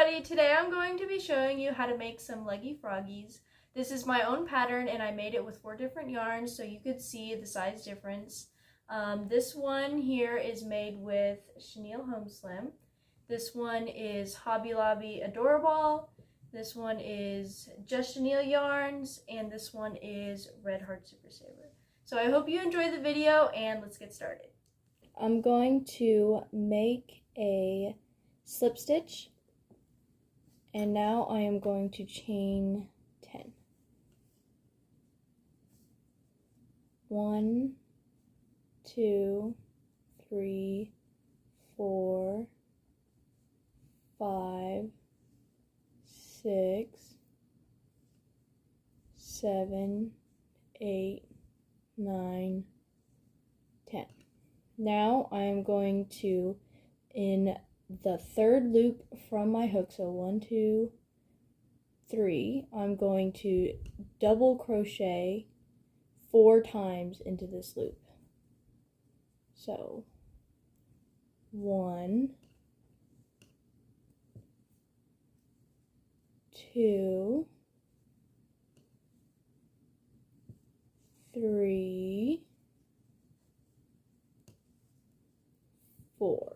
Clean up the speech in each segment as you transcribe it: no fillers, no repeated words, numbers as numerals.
everybody, today I'm going to be showing you how to make some leggy froggies. This is my own pattern and I made it with 4 different yarns so you could see the size difference. This one here is made with Chenille Home Slim. This one is Hobby Lobby Adorable. This one is Just Chenille Yarns, and this one is Red Heart Super Saver. So I hope you enjoy the video and let's get started. I'm going to make a slip stitch, and now I am going to chain 10. 1, 2, 3, 4, 5, 6, 7, 8, 9, 10. Now I am going to, in the third loop from my hook, so 1, 2, 3, I'm going to double crochet 4 times into this loop. So 1, 2, 3, 4.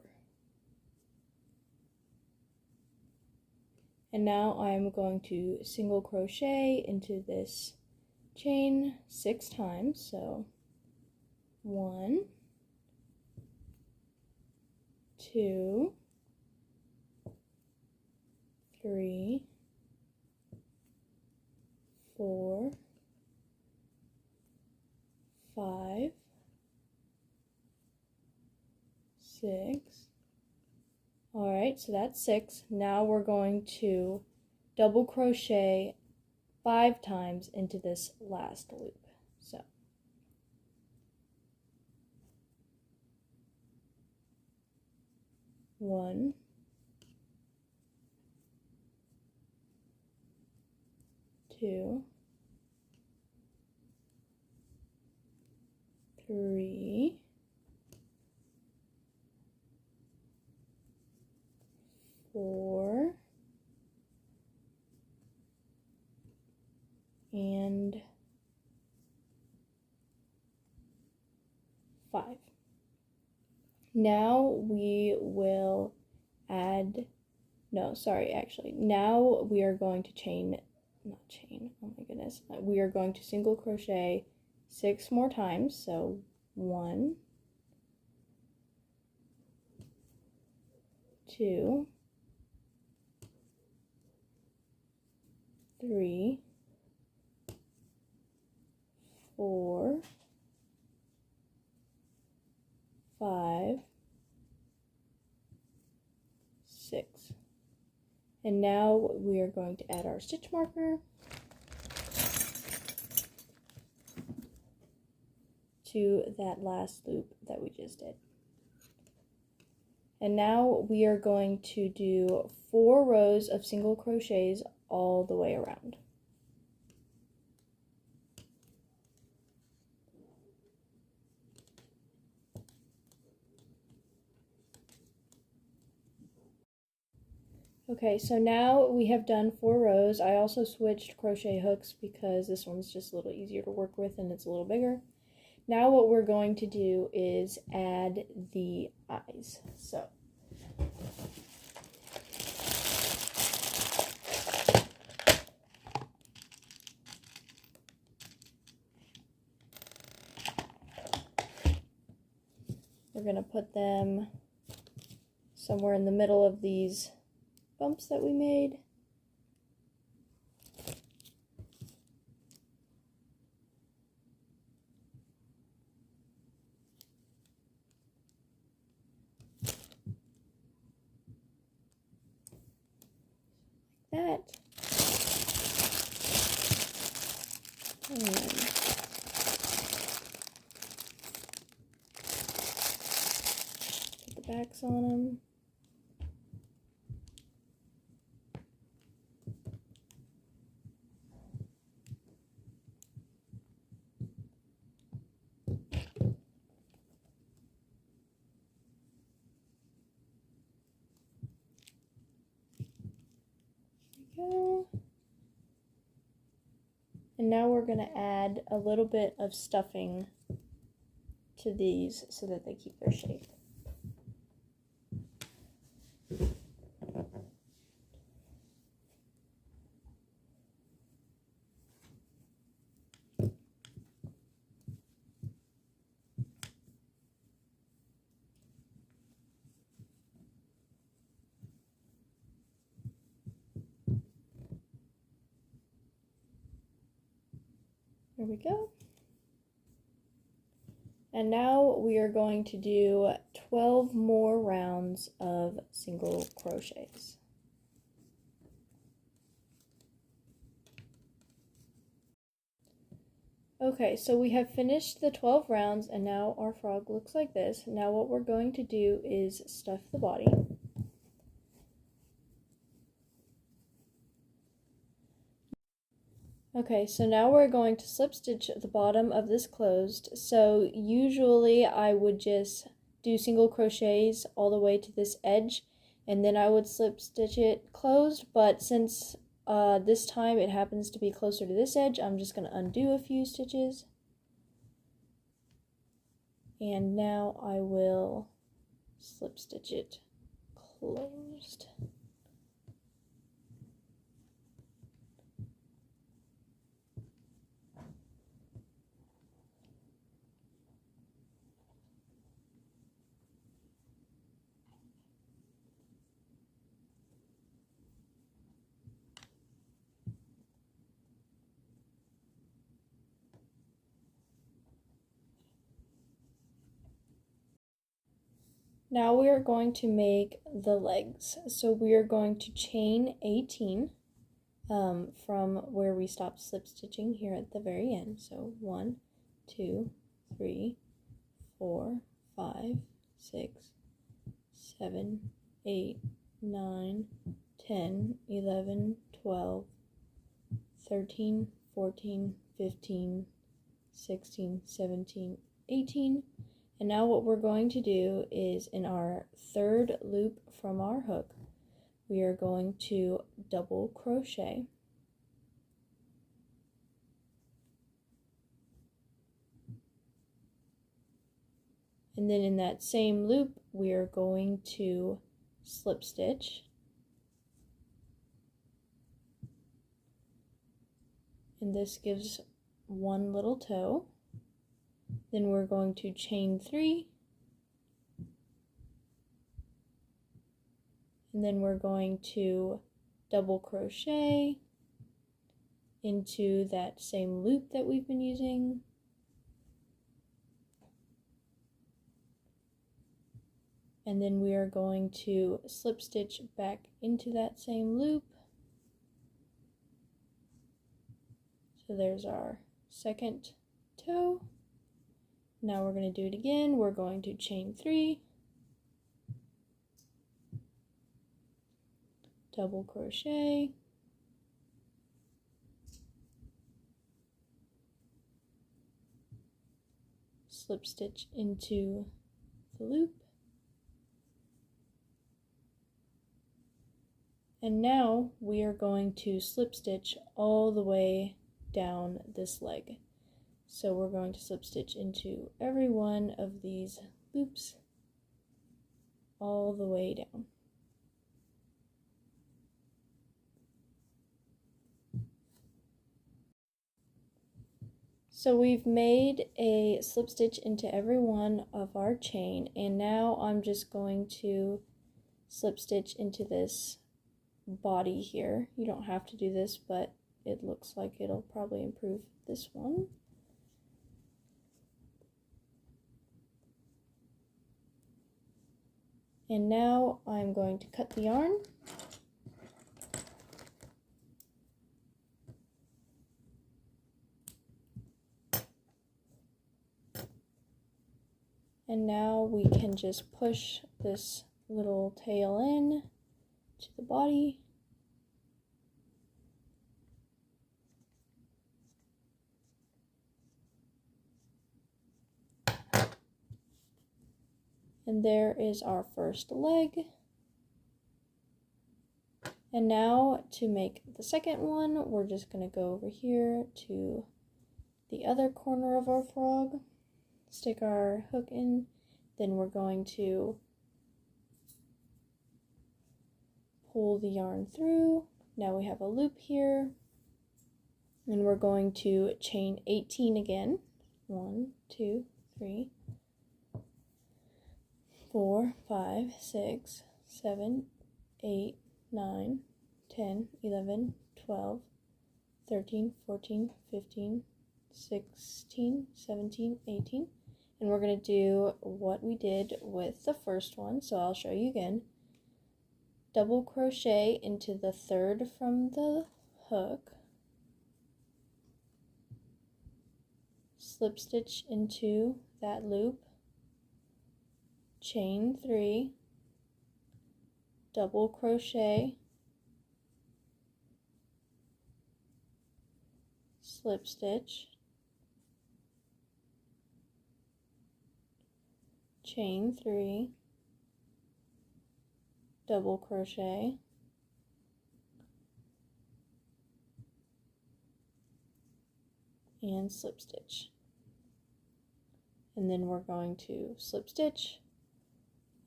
And now I'm going to single crochet into this chain 6 times. So 1, 2, 3, 4, 5, 6. Alright, so that's 6. Now we're going to double crochet 5 times into this last loop. So 1, 2, 3, 4, and 5. Now we will add, now we are going to we are going to single crochet 6 more times. So 1, 2, 3, 4, 5, 6. And now we are going to add our stitch marker to that last loop that we just did. And now we are going to do 4 rows of single crochets all the way around. Okay, so now we have done 4 rows. I also switched crochet hooks because this one's just a little easier to work with and it's a little bigger. Now what we're going to do is add the eyes. So we're going to put them somewhere in the middle of these bumps that we made. That. And put the backs on them. go. And now we're going to add a little bit of stuffing to these so that they keep their shape. There we go. And now we are going to do 12 more rounds of single crochets. Okay, so we have finished the 12 rounds and now our frog looks like this. Now what we're going to do is stuff the body. Okay, so now we're going to slip stitch the bottom of this closed. So usually I would just do single crochets all the way to this edge and then I would slip stitch it closed, but since this time it happens to be closer to this edge, I'm just going to undo a few stitches. And now I will slip stitch it closed. Now we are going to make the legs. So we are going to chain 18 from where we stopped slip stitching here at the very end. So 1, 2, 3, 4, 5, 6, 7, 8, 9, 10, 11, 12, 13, 14, 15, 16, 17, 18. And now what we're going to do is in our third loop from our hook, we are going to double crochet. And then in that same loop, we are going to slip stitch. And this gives one little toe. Then we're going to chain 3. And then we're going to double crochet into that same loop that we've been using. And then we are going to slip stitch back into that same loop. So there's our second toe. Now we're going to do it again. We're going to chain 3, double crochet, slip stitch into the loop, and now we are going to slip stitch all the way down this leg. So we're going to slip stitch into every one of these loops all the way down. So we've made a slip stitch into every one of our chain, and now I'm just going to slip stitch into this body here. You don't have to do this, but it looks like it'll probably improve this one. And now I'm going to cut the yarn. And now we can just push this little tail in to the body. And there is our first leg. And now to make the second one, we're just going to go over here to the other corner of our frog, stick our hook in, then we're going to pull the yarn through. Now we have a loop here, and we're going to chain 18 again. 1, 2, 3, 4, 5, 6, 7, 8, 9, 10, 11, 12, 13, 14, 15, 16, 17, 18. And we're going to do what we did with the first one. So I'll show you again. Double crochet into the third from the hook. Slip stitch into that loop. Chain 3. Double crochet. Slip stitch. Chain 3, double crochet, and slip stitch. And then we're going to slip stitch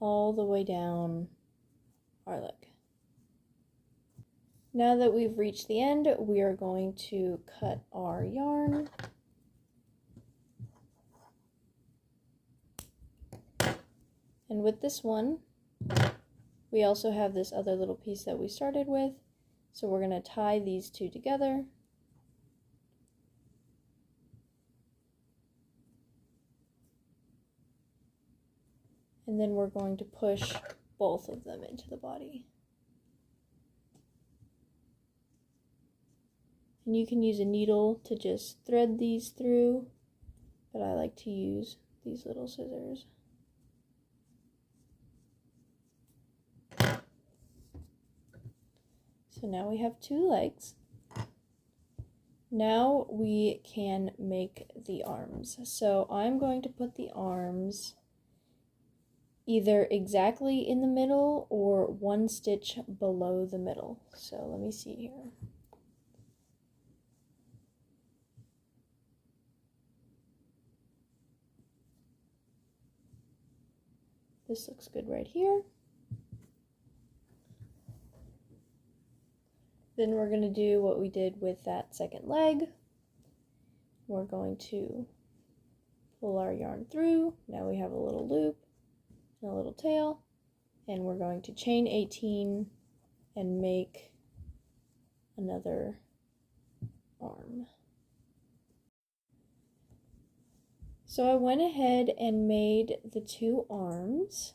all the way down our leg. Now that we've reached the end, we are going to cut our yarn. And with this one, we also have this other little piece that we started with. So we're going to tie these two together. And then we're going to push both of them into the body. And you can use a needle to just thread these through, but I like to use these little scissors. So now we have 2 legs. Now we can make the arms. So I'm going to put the arms either exactly in the middle or 1 stitch below the middle. So let me see here. This looks good right here. Then we're going to do what we did with that second leg. We're going to pull our yarn through. Now we have a little loop and a little tail. And we're going to chain 18 and make another arm. So I went ahead and made the 2 arms.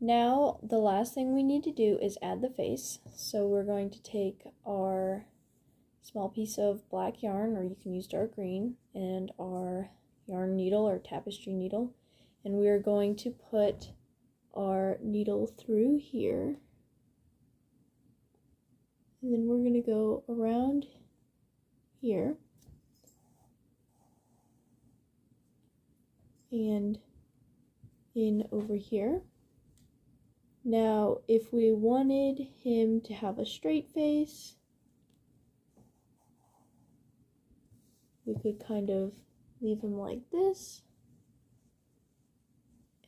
Now, the last thing we need to do is add the face. So we're going to take our small piece of black yarn, or you can use dark green, and our yarn needle or tapestry needle. And we are going to put our needle through here. And then we're going to go around here. And in over here. Now, if we wanted him to have a straight face, we could kind of leave him like this.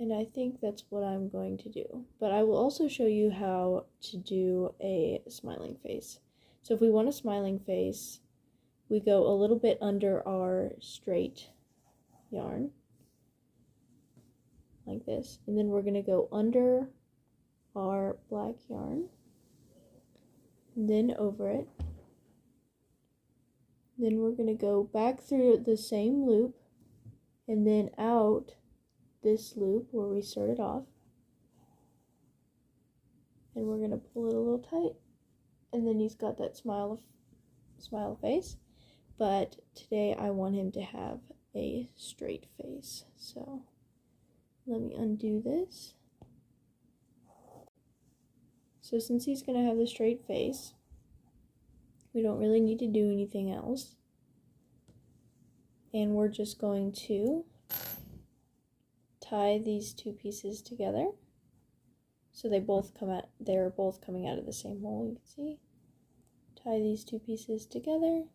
And I think that's what I'm going to do. But I will also show you how to do a smiling face. So if we want a smiling face, we go a little bit under our straight yarn, like this. And then we're going to go under our black yarn, and then over it. Then we're going to go back through the same loop and then out this loop where we started off, and we're going to pull it a little tight, and then he's got that smile face. But today I want him to have a straight face, so let me undo this. So since he's going to have the straight face, we don't really need to do anything else. And we're just going to tie these 2 pieces together. so they're both coming out of the same hole. You can see. Tie these two pieces together.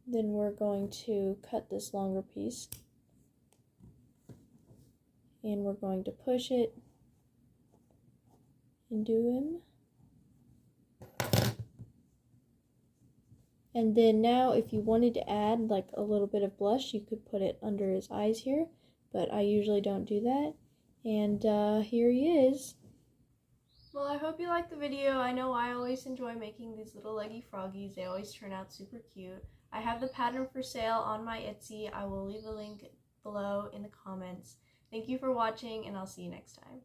Then we're going to cut this longer piece, and we're going to push it into him. And then now if you wanted to add like a little bit of blush, you could put it under his eyes here, but I usually don't do that. And here he is. Well, I hope you liked the video. I know I always enjoy making these little leggy froggies. They always turn out super cute. I have the pattern for sale on my Etsy. I will leave a link below in the comments. Thank you for watching, and I'll see you next time.